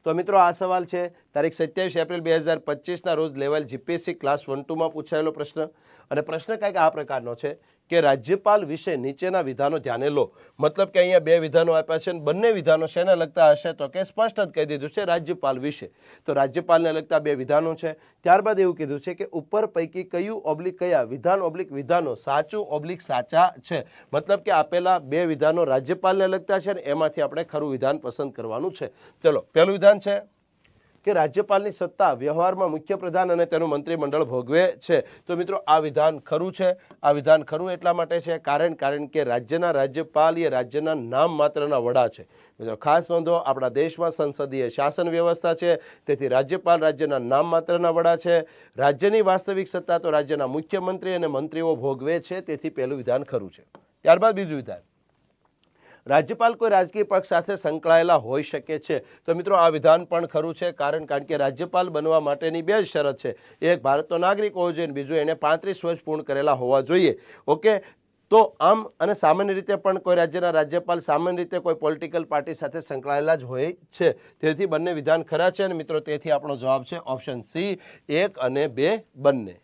तो मित्रों आ सवाल है तारीख 27 एप्रिल 2025 रोज लेवल जीपीएससी क्लास 1-2 में पूछायेलो प्रश्न। અને પ્રશ્ન કંઈક આ પ્રકારનો છે કે રાજ્યપાલ વિશે નીચેના વિધાનો ધ્યાને લો। मतलब કે અહીંયા બે વિધાનો આપ્યા છે અને બંને વિધાનો શેને લગતા હશે તો કે સ્પષ્ટ જ કહી દીધું છે રાજ્યપાલ વિશે। તો રાજ્યપાલને લગતા બે વિધાનો છે। ત્યારબાદ એવું કીધું છે કે ઉપર પૈકી કયું ઓબ્લિક કયા વિધાન ઓબ્લિક વિધાનો સાચું ઓબ્લિક સાચા છે। मतलब કે આપેલા બે વિધાનો રાજ્યપાલને લગતા છે અને એમાંથી આપણે ખરું વિધાન પસંદ કરવાનું છે। ચલો પહેલું વિધાન છે કે રાજ્યપાલની સત્તા વ્યવહારમાં મુખ્યપ્રધાન અને તેનું મંત્રીમંડળ ભોગવે છે। તો મિત્રો આ વિધાન ખરું છે। આ વિધાન ખરું એટલા માટે છે કારણ કે રાજ્યના રાજ્યપાલ એ રાજ્યના નામ માત્રના વડા છે। મિત્રો ખાસ નોંધો આપણા દેશમાં સંસદીય શાસન વ્યવસ્થા છે, તેથી રાજ્યપાલ રાજ્યના નામ માત્રના વડા છે। રાજ્યની વાસ્તવિક સત્તા તો રાજ્યના મુખ્યમંત્રી અને મંત્રીઓ ભોગવે છે, તેથી પહેલું વિધાન ખરું છે। ત્યારબાદ બીજું વિધાન, રાજ્યપાલ કોઈ રાજકીય પક્ષ સાથે સંકળાયેલા હોઈ શકે છે। તો મિત્રો આ વિધાન પણ ખરું છે કારણ કે રાજ્યપાલ બનવા માટેની બે જ શરત છે, એક ભારતનો નાગરિક હોવો જોઈએ, બીજું એને 35 વર્ષ પૂર્ણ કરેલા હોવા જોઈએ। ઓકે, તો આમ અને સામાન્ય રીતે પણ કોઈ રાજ્યના રાજ્યપાલ સામાન્ય રીતે કોઈ પોલિટિકલ પાર્ટી સાથે સંકળાયેલા જ હોય છે, તેથી બંને વિધાન ખરા છે અને મિત્રો તેથી આપણો જવાબ છે ઓપ્શન સી 1 અને 2 બંને।